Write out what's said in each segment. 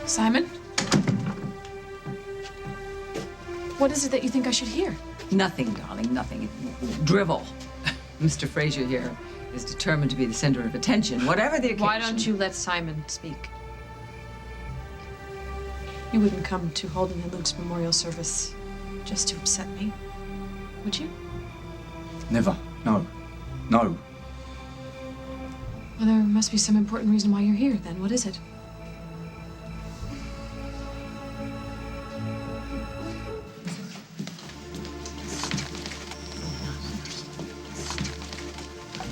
Simon? What is it that you think I should hear? Nothing, darling, nothing. Drivel. Mr. Fraser here is determined to be the center of attention, whatever the occasion. Why don't you let Simon speak? You wouldn't come to Holden and Luke's memorial service just to upset me, would you? Never. No. No. Well, there must be some important reason why you're here, then. What is it?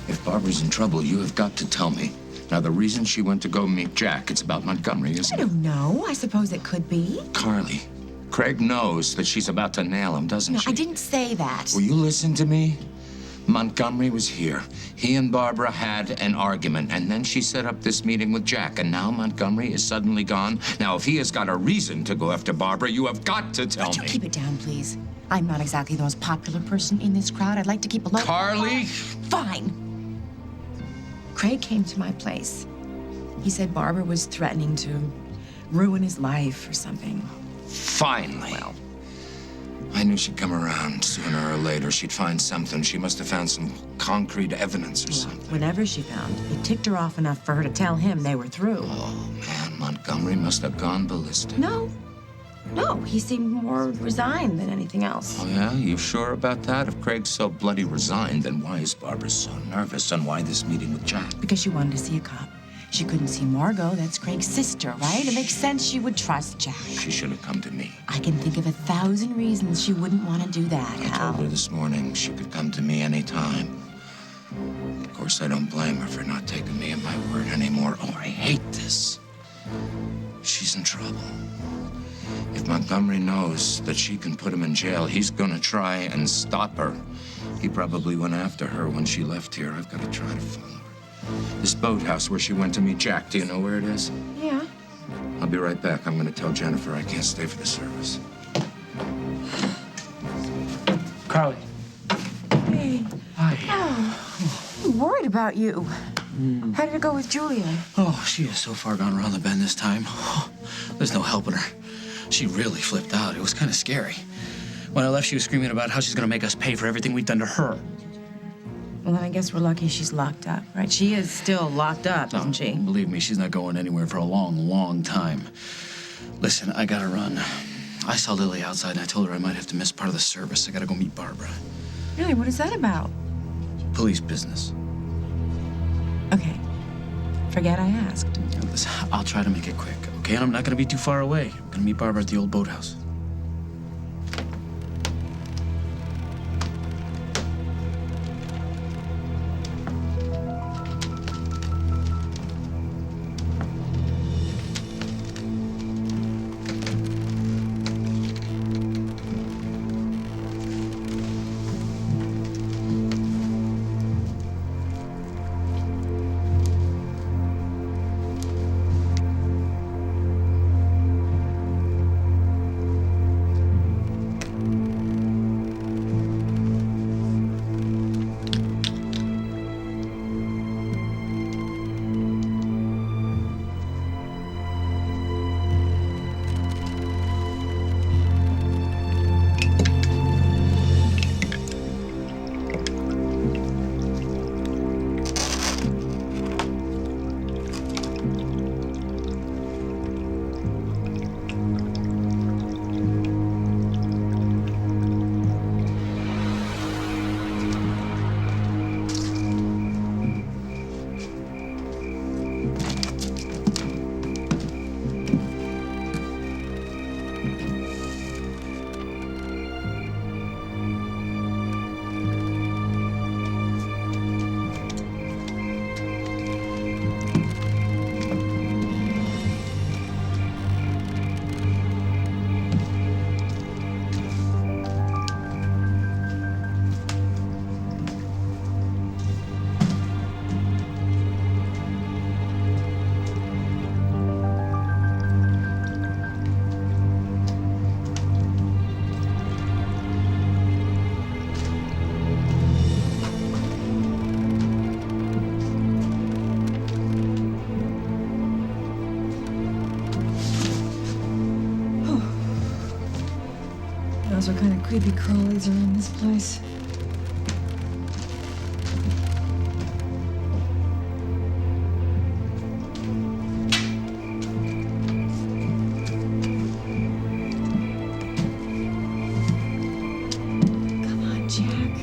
If Barbara's in trouble, you have got to tell me. Now, the reason she went to go meet Jack, it's about Montgomery, isn't I it? don't know. I suppose it could be. Carly, Craig knows that she's about to nail him, doesn't No, she? I didn't say that. Will you listen to me? Montgomery was here. He and Barbara had an argument, and then she set up this meeting with Jack, and now Montgomery is suddenly gone. Now, if he has got a reason to go after Barbara, you have got to tell Would you me. keep it down, please? I'm not exactly the most popular person in this crowd. I'd like to keep a low... Carly? Fine. Craig came to my place. He said Barbara was threatening to ruin his life or something. Finally. Well, I knew she'd come around sooner or later. She'd find something. She must have found some concrete evidence or something. whatever she found, it ticked her off enough for her to tell him they were through. Oh, man, Montgomery must have gone ballistic. No, he seemed more resigned than anything else. Oh, yeah? You sure about that? If Craig's so bloody resigned, then why is Barbara so nervous? And why this meeting with Jack? Because she wanted to see a cop. She couldn't see Margot. That's Craig's sister, right? It makes sense she would trust Jack. She should have come to me. I can think of 1,000 reasons she wouldn't want to do that, I Hal. told her this morning she could come to me anytime. Of course, I don't blame her for not taking me at my word anymore. Oh, I hate this. She's in trouble. If Montgomery knows that she can put him in jail, he's gonna try and stop her. He probably went after her when she left here. I've got to try to follow her. This boathouse where she went to meet Jack, do you know where it is? Yeah. I'll be right back. I'm gonna tell Jennifer I can't stay for the service. Carly. Hey. Hi. Oh, I'm worried about you. How did it go with Julia? Oh, she is so far gone around the bend this time. There's no helping her. She really flipped out. It was kind of scary. When I left, she was screaming about how she's going to make us pay for everything we've done to her. Well, then I guess we're lucky she's locked up, right? She is still locked up, isn't she? Believe me, she's not going anywhere for a long, long time. Listen, I gotta run. I saw Lily outside, and I told her I might have to miss part of the service. I gotta go meet Barbara. Really? What is that about? Police business. Okay. Forget I asked. Listen, I'll try to make it quick, okay? And I'm not gonna be too far away. I'm gonna meet Barbara at the old boathouse. knows what kind of creepy crawlies are in this place. Come on, Jack.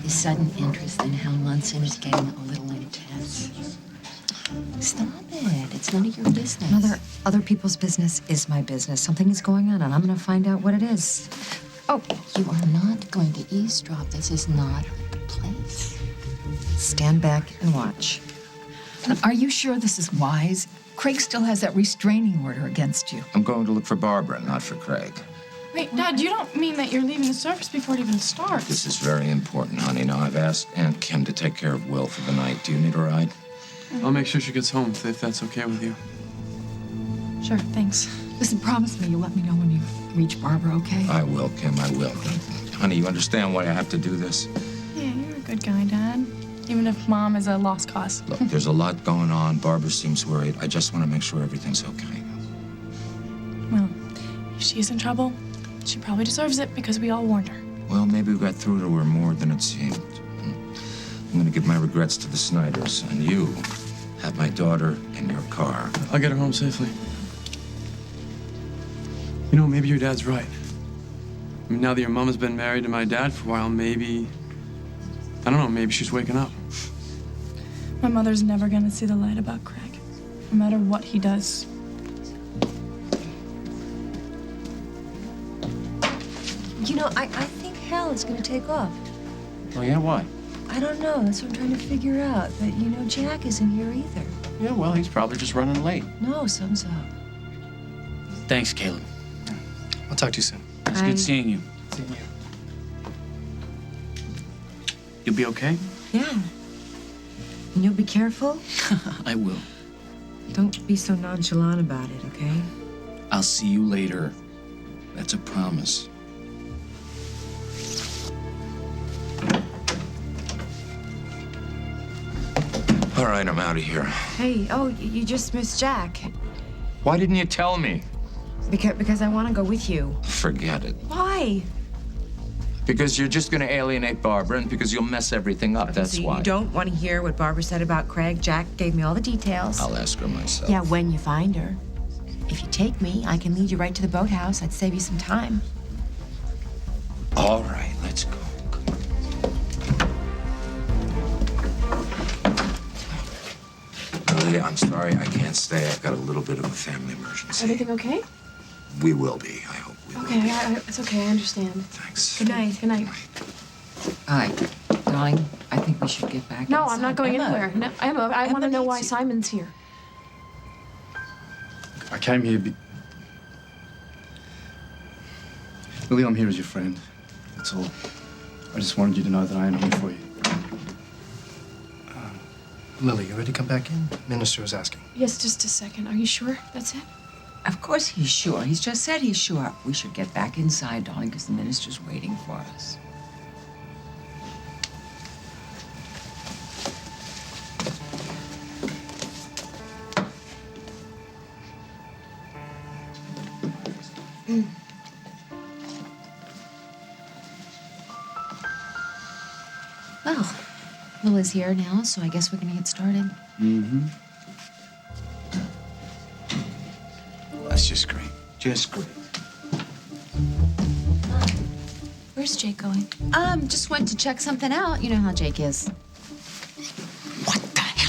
This sudden interest in Hal Munson is getting a little intense. Stop it. It's none of your business. Other people's business is my business. Something is going on, and I'm gonna find out what it is. Oh, you are not going to eavesdrop. This is not the place. Stand back and watch. Are you sure this is wise? Craig still has that restraining order against you. I'm going to look for Barbara, not for Craig. Wait, Dad, you don't mean that you're leaving the service before it even starts? This is very important, honey. Now, I've asked Aunt Kim to take care of Will for the night. Do you need a ride? I'll make sure she gets home if that's okay with you. Sure, thanks. Listen, promise me you'll let me know when you reach Barbara, okay? I will, Kim, I will. Honey, you understand why I have to do this? Yeah, you're a good guy, Dad. Even if Mom is a lost cause. Look, there's a lot going on. Barbara seems worried. I just want to make sure everything's okay. Well, if she's in trouble, she probably deserves it because we all warned her. Well, maybe we got through to her more than it seemed. I'm going to give my regrets to the Snyders, and you have my daughter in your car. I'll get her home safely. You know, maybe your dad's right. I mean, now that your mom has been married to my dad for a while, maybe... I don't know, maybe she's waking up. My mother's never gonna see the light about Craig, no matter what he does. You know, I think Hal is gonna take off. Oh, yeah? Why? I don't know. That's what I'm trying to figure out. But, you know, Jack isn't here either. Yeah, well, he's probably just running late. No, something's up. Thanks, Caleb. I'll talk to you soon. It's good seeing you. See you. You'll be okay? Yeah. And you'll be careful. I will. Don't be so nonchalant about it, okay? I'll see you later. That's a promise. All right, I'm out of here. Hey, oh, you just missed Jack. Why didn't you tell me? Because I want to go with you. Forget it. Why? Because you're just going to alienate Barbara, and because you'll mess everything up. That's So why. you don't want to hear what Barbara said about Craig. Jack gave me all the details. I'll ask her myself. Yeah, when you find her. If you take me, I can lead you right to the boathouse. I'd save you some time. All right, let's go. Lily, I'm sorry I can't stay. I've got a little bit of a family emergency. Everything okay? We will be. I hope we will. Okay, it's okay. I understand. Thanks. Good night. Good night. Hi, darling. I think we should get back No, inside. I'm not going Emma. anywhere. No, Emma, I want to know why needs you. Simon's here. I came here Lily, I'm here as your friend. That's all. I just wanted you to know that I am here for you. Lily, you ready to come back in? Minister was asking. Yes, just a second. Are you sure that's it? Of course he's sure. He's just said he's sure. We should get back inside, darling, because the minister's waiting for us. Well, Lily's here now, so I guess we're gonna get started. Mm-hmm. That's just great. Just great. Where's Jake going? Just went to check something out. You know how Jake is.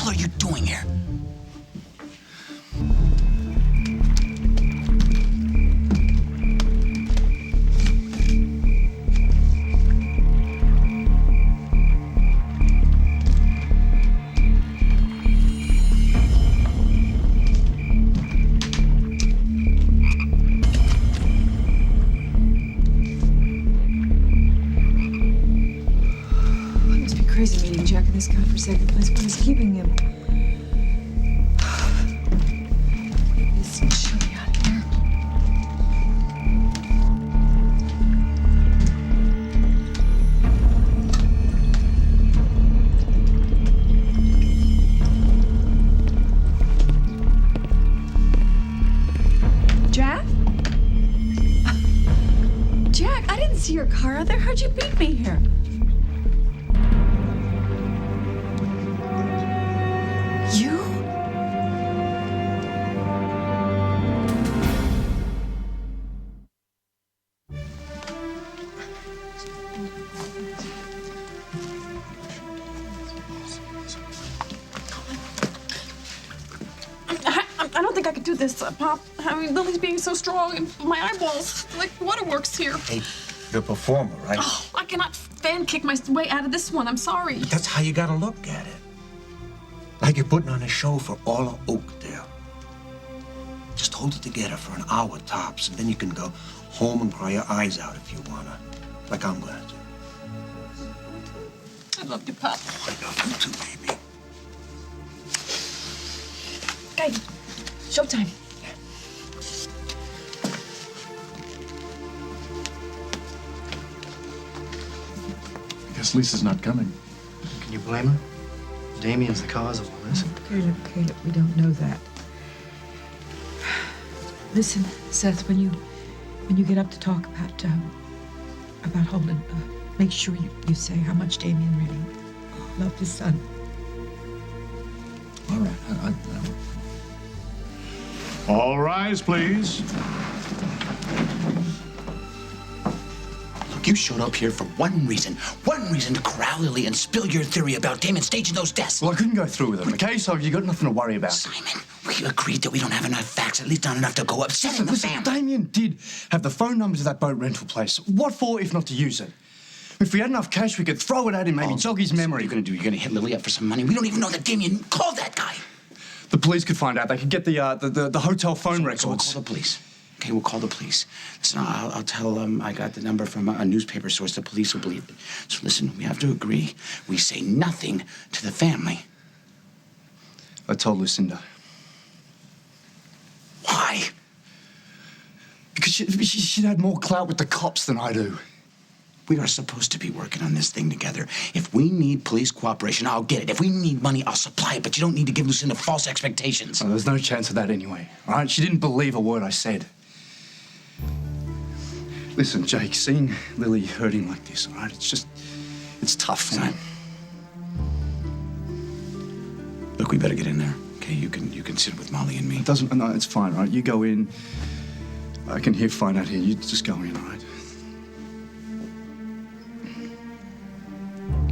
hell are you doing here? Crazy meeting Jack in this godforsaken place. What is keeping him? It's chilly out here. Jack? Jack, I didn't see your car out there. How'd you beat me here? You? I don't think I could do this, Pop. I mean, Lily's being so strong and my eyeballs, like waterworks here. Hey, you're a performer, right? Oh, I cannot fan kick my way out of this one. I'm sorry. That's how you gotta look at it. Like you're putting on a show for all of Oakdale. Just hold it together for an hour tops, and then you can go home and cry your eyes out if you wanna. Like I'm gonna do. I love you, Pop. I love you too, baby. Okay, showtime. I guess Lisa's not coming. Can you blame her? Damien's the cause of all this. Caleb, we don't know that. Listen, Seth, when you get up to talk about Holden, make sure you say how much Damien really loved his son. All right. All rise, please. Look, you showed up here for one reason to corral Lily and spill your theory about Damon staging those deaths. Well, I couldn't go through with it, okay? So you got nothing to worry about. Simon, we agreed that we don't have enough facts, at least not enough to go upsetting the family. Damien did have the phone numbers of that boat rental place. What for, if not to use it? If we had enough cash, we could throw it at him, maybe jog his memory. What are you gonna do? You're gonna hit Lily up for some money? We don't even know that Damien called that guy. The police could find out. They could get the hotel phone records. So we'll call the police. Okay, we'll call the police. Listen, I'll tell them I got the number from a newspaper source. The police will believe it. So listen, we have to agree. We say nothing to the family. I told Lucinda. Why? Because she'd had more clout with the cops than I do. We are supposed to be working on this thing together. If we need police cooperation, I'll get it. If we need money, I'll supply it. But you don't need to give Lucinda false expectations. Oh, there's no chance of that anyway, all right? She didn't believe a word I said. Listen, Jake, seeing Lily hurting like this, all right? It's tough, man. Look, we better get in there. Okay, you can sit with Molly and me. It doesn't, no, it's fine, all right? You go in. I can hear fine out here. You just go in, all right?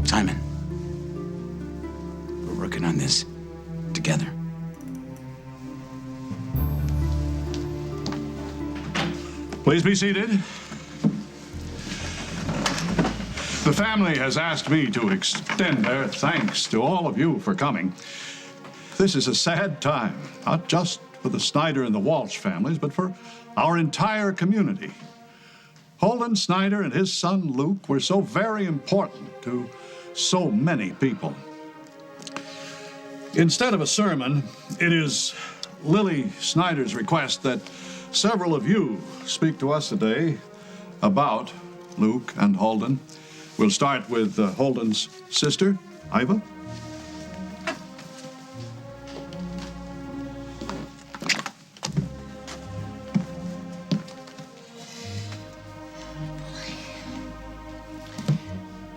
Simon, we're working on this together. Please be seated. The family has asked me to extend their thanks to all of you for coming. This is a sad time, not just for the Snyder and the Walsh families, but for our entire community. Holden Snyder and his son Luke were so very important to so many people. Instead of a sermon, it is Lily Snyder's request that several of you speak to us today about Luke and Holden. We'll start with Holden's sister, Iva.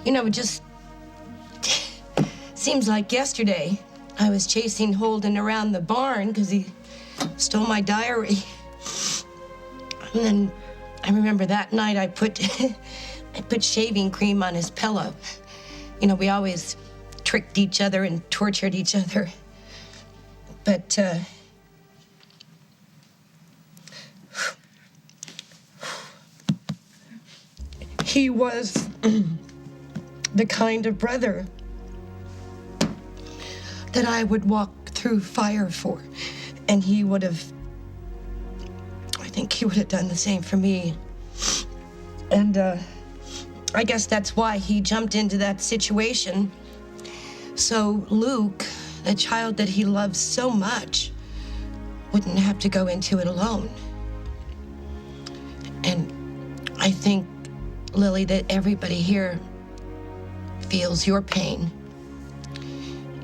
You know, it just seems like yesterday I was chasing Holden around the barn because he stole my diary. And then I remember that night I put shaving cream on his pillow. You know, we always tricked each other and tortured each other. But, he was the kind of brother that I would walk through fire for. And he would have, I think he would have done the same for me. And I guess that's why he jumped into that situation. So Luke, the child that he loves so much, wouldn't have to go into it alone. And I think, Lily, that everybody here feels your pain.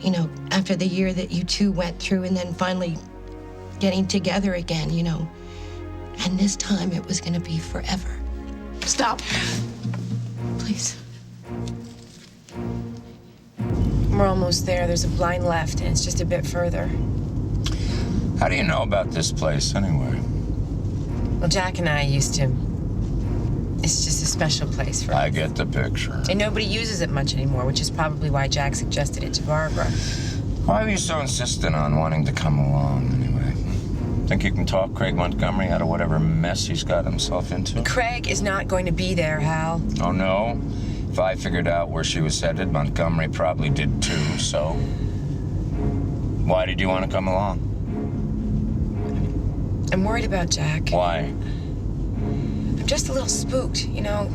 You know, after the year that you two went through and then finally getting together again, you know. And this time it was gonna be forever. Stop. Please. We're almost there. There's a blind left, and it's just a bit further. How do you know about this place, anyway? Well, Jack and I used to. It's just a special place for us. I get the picture. And nobody uses it much anymore, which is probably why Jack suggested it to Barbara. Why are you so insistent on wanting to come along, anyway? Think you can talk Craig Montgomery out of whatever mess he's got himself into? Craig is not going to be there, Hal. Oh, no? If I figured out where she was headed, Montgomery probably did too, so... Why did you want to come along? I'm worried about Jack. Why? I'm just a little spooked, you know?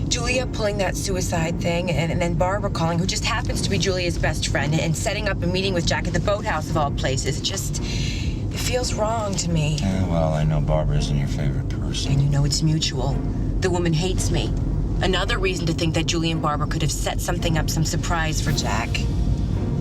Julia pulling that suicide thing, and then Barbara calling, who just happens to be Julia's best friend, and setting up a meeting with Jack at the boathouse of all places. It feels wrong to me. Yeah, well, I know Barbara isn't your favorite person. And you know it's mutual. The woman hates me. Another reason to think that Julia and Barbara could have set something up, some surprise for Jack.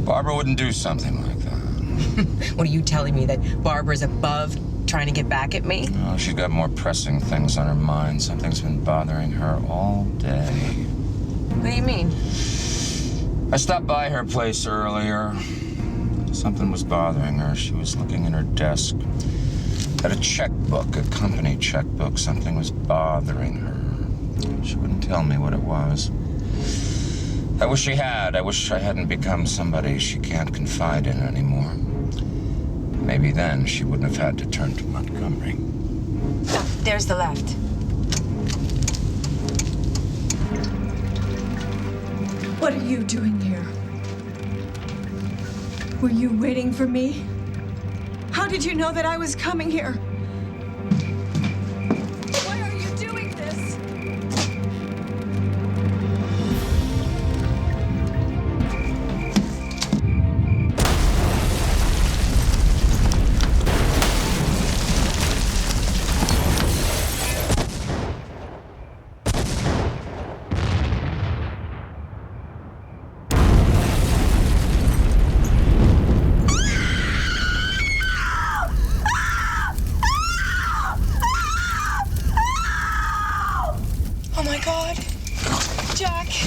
Barbara wouldn't do something like that. What are you telling me, that Barbara's above trying to get back at me? Oh, she's got more pressing things on her mind. Something's been bothering her all day. What do you mean? I stopped by her place earlier. Something was bothering her. She was looking in her desk at a checkbook, a company checkbook. Something was bothering her. She wouldn't tell me what it was. I wish she had. I wish I hadn't become somebody she can't confide in anymore. Maybe then she wouldn't have had to turn to Montgomery. Oh, there's the left. What are you doing here? Were you waiting for me? How did you know that I was coming here? Why are you doing this?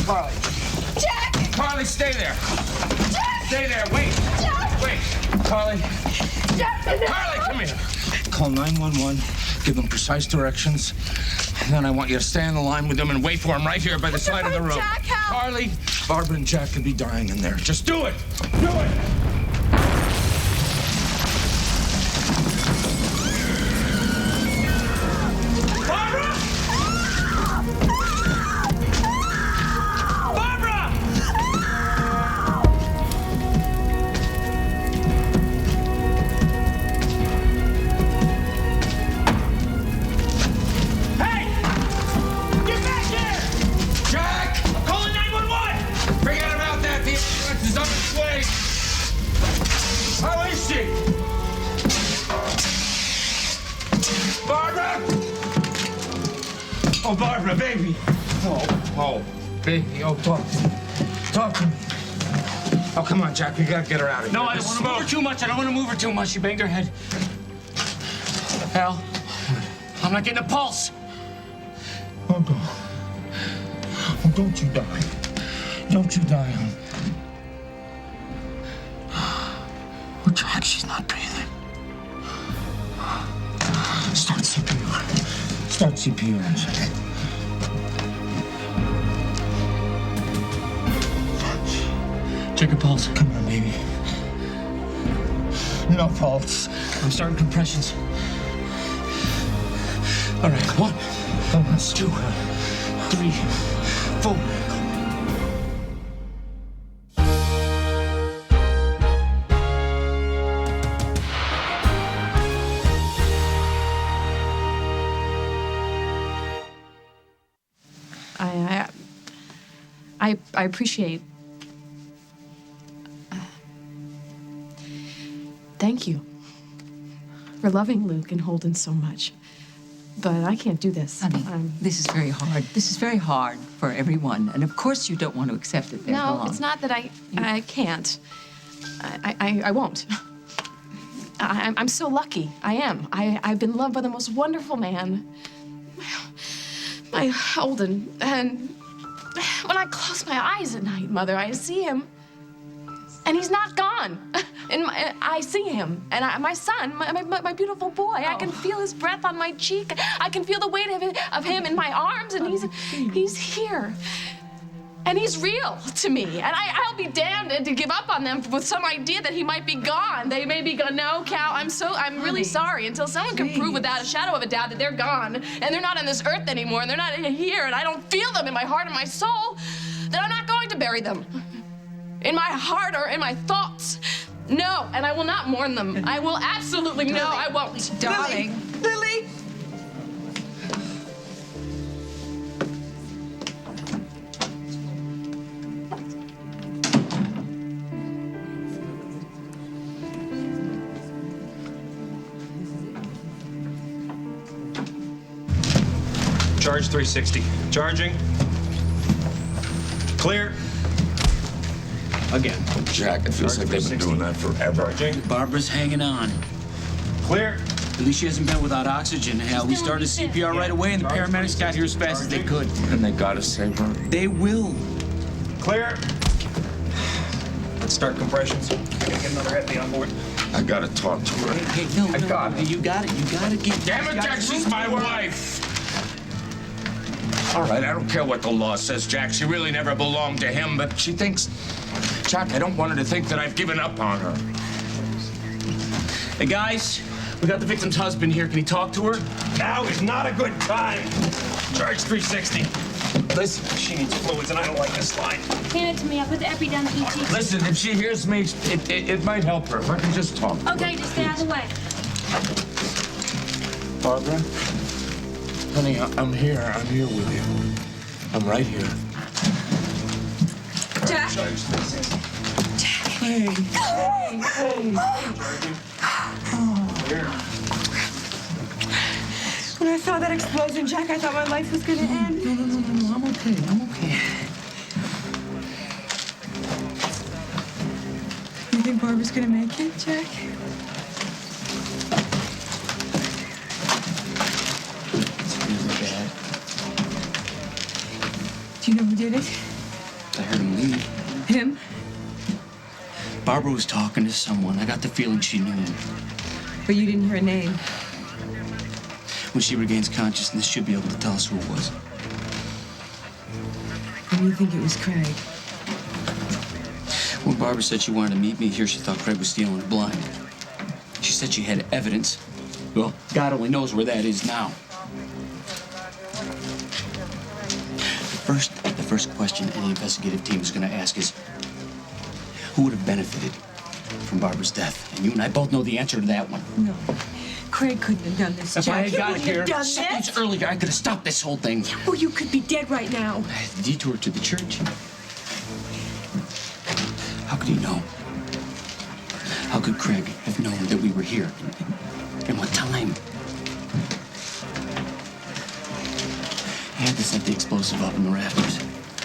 Carly. Jack! Carly, stay there. Jack! Stay there. Wait. Jack! Wait. Carly. Jack! Carly, come here. Call 911. Give them precise directions. And then I want you to stay on the line with them and wait for them right here by the side of the road. Jack, help! Carly, Barbara and Jack could be dying in there. Just do it. Do it. Oh, Barbara, baby. Oh, baby. Oh, talk to me. Talk to me. Oh, come on, Jack. We gotta get her out of here. No, I don't want to move her too much. I don't want to move her too much. She banged her head. Hal, I'm not getting a pulse. Oh, God. Oh, don't you die. Don't you die, hon. Oh, Jack, she's not breathing. Start CPR. Start CPR, Jack. Check her pulse. Come on, baby. No pulse. I'm starting compressions. All right, 1, 2, 3, 4. I appreciate. Thank you for loving Luke and Holden so much. But I can't do this. Honey, this is very hard. This is very hard for everyone. And of course you don't want to accept it. No, it's not that I can't. I won't. I'm so lucky. I am. I've been loved by the most wonderful man. My Holden. And when I close my eyes at night, Mother, I see him. And he's not gone. And I see him. And my son, my beautiful boy, I can feel his breath on my cheek. I can feel the weight of him in my arms. And he's here. And he's real to me. And I'll be damned to give up on them with some idea that he might be gone. They may be gone. No, Cal, I'm really sorry. Until someone can prove without a shadow of a doubt that they're gone and they're not on this earth anymore and they're not here and I don't feel them in my heart and my soul, then I'm not going to bury them. In my heart or in my thoughts. No, and I will not mourn them. I will absolutely, no, I won't. Darling. Lily! Charge 360. Charging. Clear. Again. Jack, it feels like they've been doing that forever. Charging. Barbara's hanging on. Clear. At least she hasn't been without oxygen. Hell, we started CPR right away, and the paramedics got here as fast as they could. And they gotta save her. They will. Clear. Let's start compressions. Get another heavy on board. I gotta talk to her. Hey, no, you got it. You gotta get. Damn it, Jack, she's my wife! All right, I don't care what the law says, Jack. She really never belonged to him, but she thinks... Jack, I don't want her to think that I've given up on her. Hey, guys, we got the victim's husband here. Can you talk to her? Now is not a good time. Charge 360. Listen, she needs fluids, and I don't like this line. Hand it to me. I'll put the epi down the ET. Listen, if she hears me, it might help her if I can just talk. Okay, just stay out of the way. Barbara? Honey, I'm here. I'm here with you. I'm right here. Jack! Hey. When I saw that explosion, Jack, I thought my life was gonna end. No, I'm okay. I'm okay. You think Barbara's gonna make it, Jack? It's really bad. Do you know who did it? I heard him leave. Him? Barbara was talking to someone. I got the feeling she knew him. But you didn't hear a name. When she regains consciousness, she'll be able to tell us who it was. And you think it was Craig? When Barbara said she wanted to meet me here, she thought Craig was stealing her blind. She said she had evidence. Well, God only knows where that is now. The first question any investigative team is going to ask is, who would have benefited from Barbara's death? And you and I both know the answer to that one. No. Craig couldn't have done this, If Jack. I had He got wouldn't here have done seconds this. earlier, I could have stopped this whole thing. Well, you could be dead right now. Detour to the church. How could he know? How could Craig have known that we were here? And what time? He had to set the explosive up in the rafters.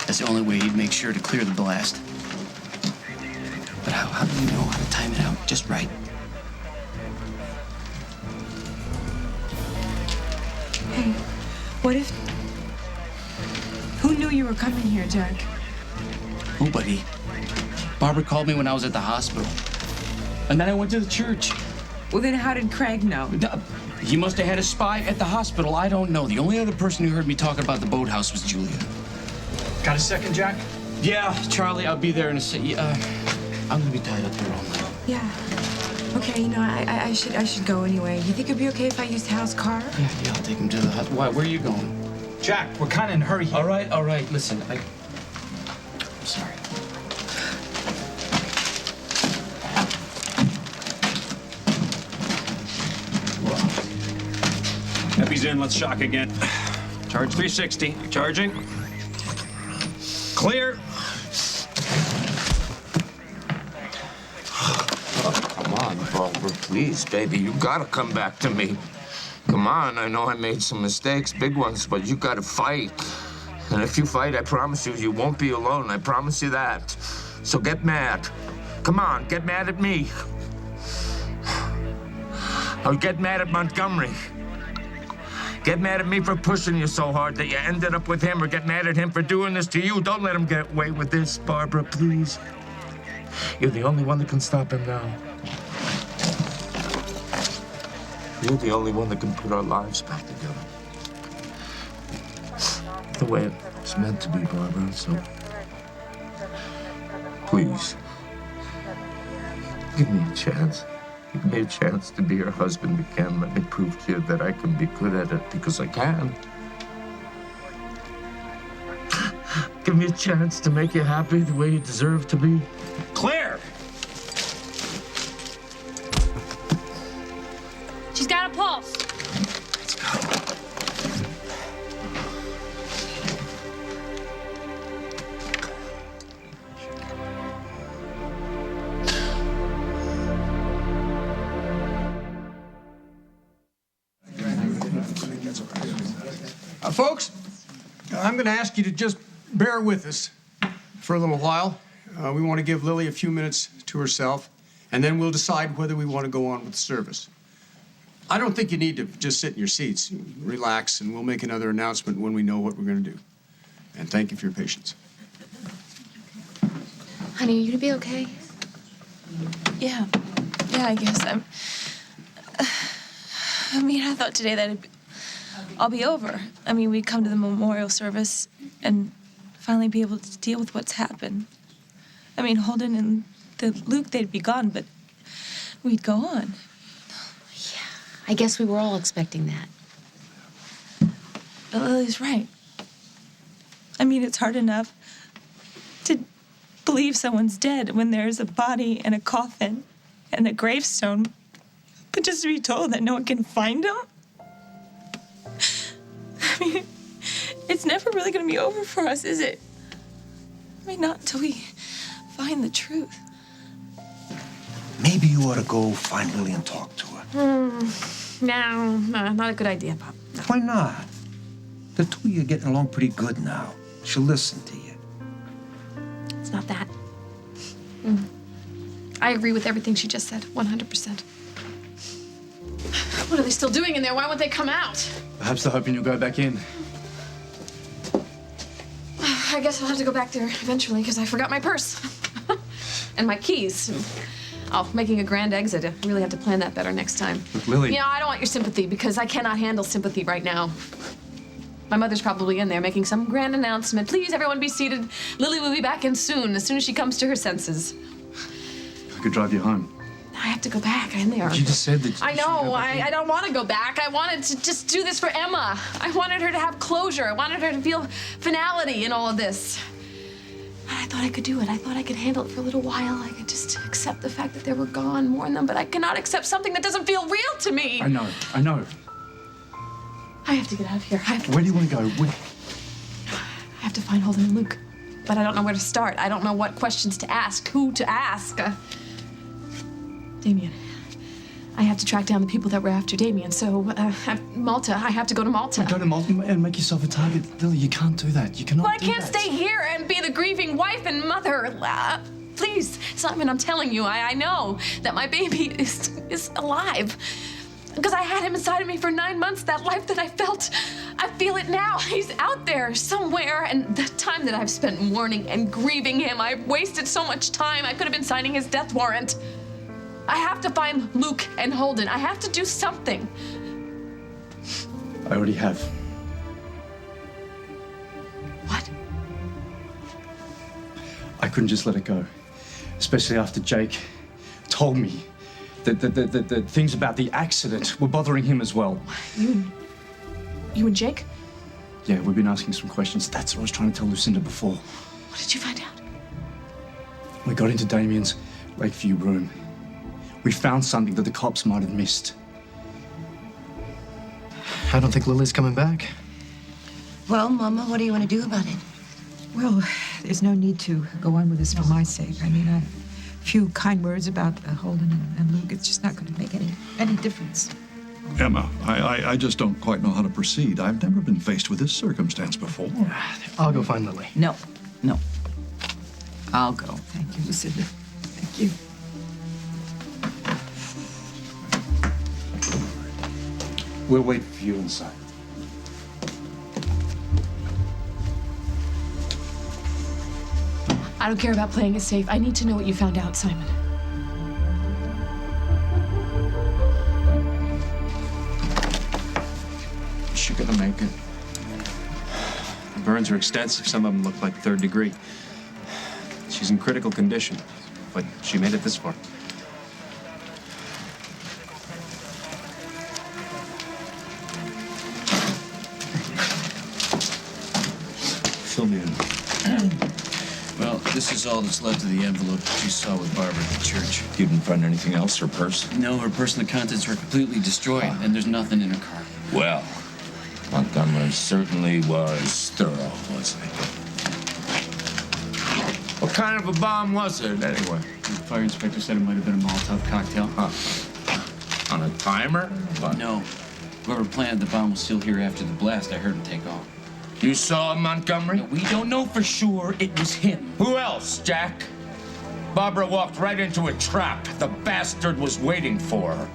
That's the only way he'd make sure to clear the blast. But how do you know how to time it out just right? Hey, what if... Who knew you were coming here, Jack? Nobody. Barbara called me when I was at the hospital. And then I went to the church. Well, then how did Craig know? He must have had a spy at the hospital. I don't know. The only other person who heard me talking about the boathouse was Julia. Got a second, Jack? Yeah, Charlie, I'll be there in a second. I'm gonna be tied up here all night. Yeah. Okay, you know, I should go anyway. You think it'd be okay if I use Hal's car? Yeah, I'll take him to the house. Why? Where are you going? Jack, we're kind of in a hurry here. All right. Listen, I'm sorry. Epi's in, let's shock again. Charge 360, charging. Clear. Come on, Barbara, please, baby. You gotta come back to me. Come on, I know I made some mistakes, big ones, but you gotta fight. And if you fight, I promise you, you won't be alone. I promise you that. So get mad. Come on, get mad at me. Or get mad at Montgomery. Get mad at me for pushing you so hard that you ended up with him, or get mad at him for doing this to you. Don't let him get away with this, Barbara, please. You're the only one that can stop him now. You're the only one that can put our lives back together. The way it's meant to be, Barbara, so please, give me a chance. Give me a chance to be your husband again. Let me prove to you that I can be good at it, because I can. Give me a chance to make you happy the way you deserve to be. Clear! She's got a pulse. Let's go. Folks, I'm going to ask you to just bear with us for a little while. We want to give Lily a few minutes to herself, and then we'll decide whether we want to go on with the service. I don't think you need to just sit in your seats. Relax, and we'll make another announcement when we know what we're going to do. And thank you for your patience. Honey, are you gonna be okay? Yeah, I guess I'm. I thought today that I'll be over. We'd come to the memorial service and finally be able to deal with what's happened. Holden and Luke, they'd be gone, but we'd go on. I guess we were all expecting that. But Lily's right. It's hard enough to believe someone's dead when there's a body and a coffin and a gravestone, but just to be told that no one can find him? It's never really going to be over for us, is it? Not until we find the truth. Maybe you ought to go find Lily and talk to her. No, not a good idea, Pop. No. Why not? The two of you are getting along pretty good now. She'll listen to you. It's not that. I agree with everything she just said, 100%. What are they still doing in there? Why won't they come out? Perhaps they're hoping you'll go back in. I guess I'll have to go back there eventually because I forgot my purse and my keys. Oh, making a grand exit. I really have to plan that better next time. Look, Lily. I don't want your sympathy because I cannot handle sympathy right now. My mother's probably in there making some grand announcement. Please, everyone be seated. Lily will be back in soon, as soon as she comes to her senses. I could drive you home. I have to go back in there. You just said that. I know. I don't want to go back. I wanted to just do this for Emma. I wanted her to have closure. I wanted her to feel finality in all of this. I thought I could do it. I thought I could handle it for a little while. I could just accept the fact that they were gone, mourn them, but I cannot accept something that doesn't feel real to me. I know. I have to get out of here. Where do you want to go? I have to find Holden and Luke, but I don't know where to start. I don't know what questions to ask, who to ask. Damien. I have to track down the people that were after Damien, so Malta. I have to go to Malta. Go to Malta and make yourself a target. Lily, you can't do that. You cannot Well, I can't stay here and be the grieving wife and mother. Please, Simon, I'm telling you, I know that my baby is alive. Because I had him inside of me for 9 months. That life that I felt, I feel it now. He's out there somewhere. And the time that I've spent mourning and grieving him, I've wasted so much time. I could have been signing his death warrant. I have to find Luke and Holden. I have to do something. I already have. What? I couldn't just let it go. Especially after Jake told me The things about the accident were bothering him as well. You and Jake? Yeah, we've been asking some questions. That's what I was trying to tell Lucinda before. What did you find out? We got into Damien's Lakeview room. We found something that the cops might have missed. I don't think Lily's coming back. Well, Mama, what do you want to do about it? Well, there's no need to go on with this for my sake. I mean, a few kind words about Holden and Luke, it's just not going to make any difference. Emma, I just don't quite know how to proceed. I've never been faced with this circumstance before. I'll go find Lily. No. I'll go. Thank you, Lucinda. Thank you. We'll wait for you inside. I don't care about playing it safe. I need to know what you found out, Simon. Is she gonna make it? The burns are extensive. Some of them look like 3rd degree. She's in critical condition, but she made it this far. Fill me in. Well, this is all that's left of the envelope that you saw with Barbara at the church. You didn't find anything else, her purse? No, her personal contents were completely destroyed, and there's nothing in her car. Well, Montgomery certainly was thorough, wasn't he? What kind of a bomb was it, anyway? The fire inspector said it might have been a Molotov cocktail. On a timer? What? No. Whoever planted the bomb was still here after the blast. I heard him take off. You saw him, Montgomery? No, we don't know for sure it was him. Who else, Jack? Barbara walked right into a trap. The bastard was waiting for her.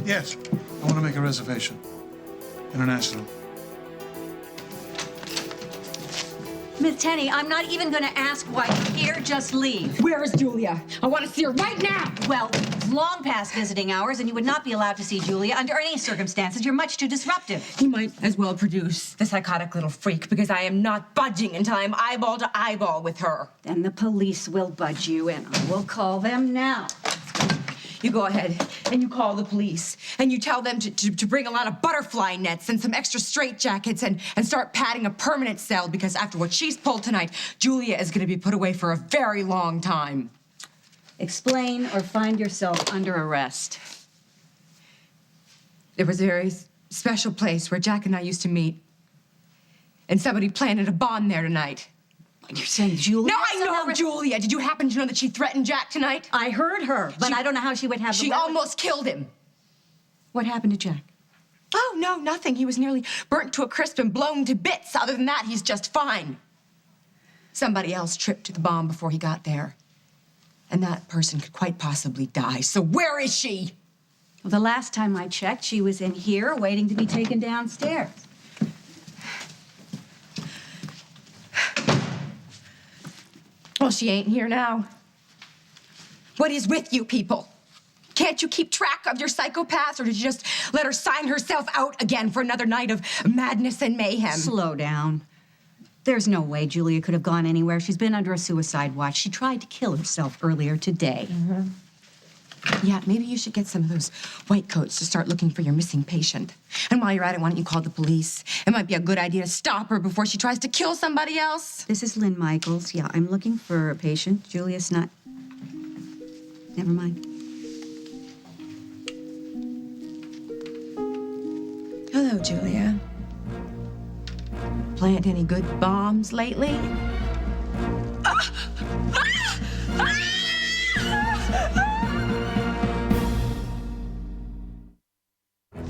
Yes, I want to make a reservation. International. Miss Tenney, I'm not even going to ask why you're here. Just leave. Where is Julia? I want to see her right now. Well, it's long past visiting hours, and you would not be allowed to see Julia under any circumstances. You're much too disruptive. He might as well produce the psychotic little freak, because I am not budging until I'm eyeball to eyeball with her. Then the police will budge you, and I will call them now. You go ahead and you call the police and you tell them to bring a lot of butterfly nets and some extra straitjackets and start padding a permanent cell, because after what she's pulled tonight, Julia is going to be put away for a very long time. Explain or find yourself under arrest. There was a very special place where Jack and I used to meet, and somebody planted a bomb there tonight. You're saying Julia? No, I know Julia. Did you happen to know that she threatened Jack tonight? I heard her, but I don't know how she would have the She weapon. almost killed him. What happened to Jack? Oh, no, nothing. He was nearly burnt to a crisp and blown to bits. Other than that, he's just fine. Somebody else tripped the bomb before he got there. And that person could quite possibly die. So where is she? Well, the last time I checked, she was in here waiting to be taken downstairs. Well, she ain't here now. What is with you people? Can't you keep track of your psychopaths, or did you just let her sign herself out again for another night of madness and mayhem? Slow down. There's no way Julia could have gone anywhere. She's been under a suicide watch. She tried to kill herself earlier today. Yeah, maybe you should get some of those white coats to start looking for your missing patient. And while you're at it, why don't you call the police? It might be a good idea to stop her before she tries to kill somebody else. This is Lynn Michaels. Yeah, I'm looking for a patient. Julia's not... Never mind. Hello, Julia. Plant any good bombs lately? Get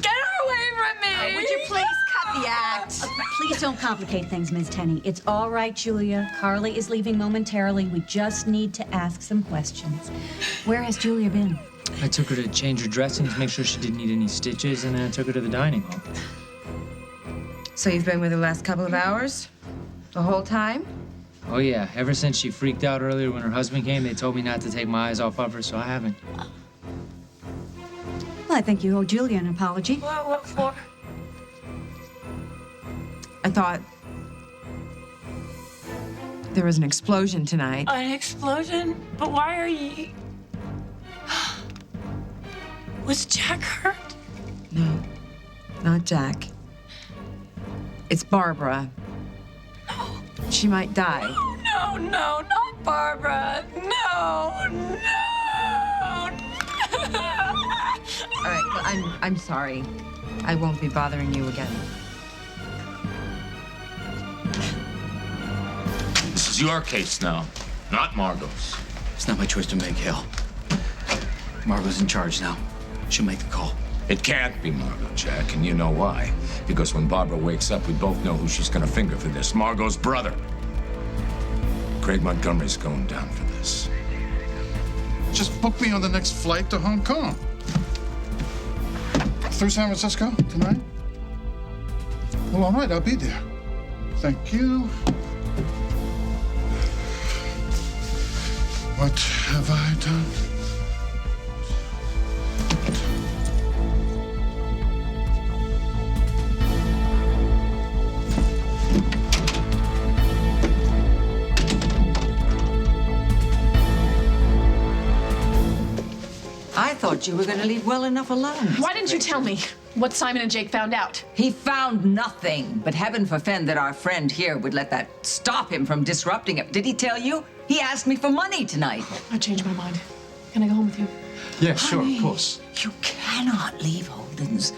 her away from me! Would you please cut the act? Please don't complicate things, Ms. Tenney. It's all right, Julia. Carly is leaving momentarily. We just need to ask some questions. Where has Julia been? I took her to change her dressing to make sure she didn't need any stitches, and then I took her to the dining hall. So you've been with her the last couple of hours? The whole time? Oh, yeah. Ever since she freaked out earlier when her husband came, they told me not to take my eyes off of her, so I haven't. Well, I think you owe Julia an apology. What for? I thought there was an explosion tonight. An explosion? But why are you... Was Jack hurt? No, not Jack. It's Barbara. No. She might die. No, not Barbara. No. All right, well, I'm sorry. I won't be bothering you again. This is your case now, not Margot's. It's not my choice to make, Hale. Margot's in charge now. She'll make the call. It can't be Margot, Jack, and you know why. Because when Barbara wakes up, we both know who she's gonna finger for this. Margot's brother. Craig Montgomery's going down for this. Just book me on the next flight to Hong Kong. Through San Francisco tonight? Well, all right, I'll be there. Thank you. What have I done? I thought you were going to leave well enough alone. Why didn't you tell me what Simon and Jake found out? He found nothing, but heaven forfend that our friend here would let that stop him from disrupting it. Did he tell you? He asked me for money tonight. I changed my mind. Can I go home with you? Yeah, sure, of course. You cannot leave Holden's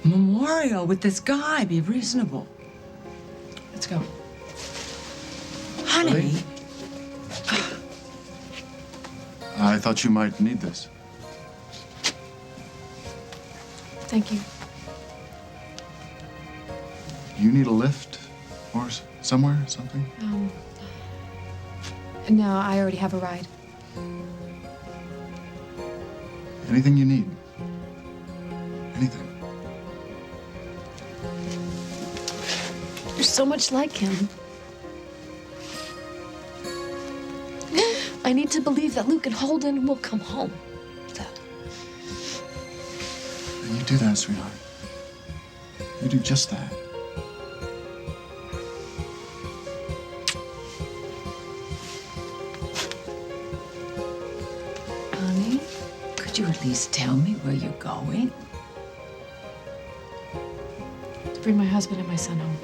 memorial with this guy. Be reasonable. Let's go. Honey. I thought you might need this. Thank you. You need a lift or somewhere, something? No, I already have a ride. Anything you need. Anything. You're so much like him. I need to believe that Luke and Holden will come home. And you do that, sweetheart. You do just that. Honey, could you at least tell me where you're going? To bring my husband and my son home.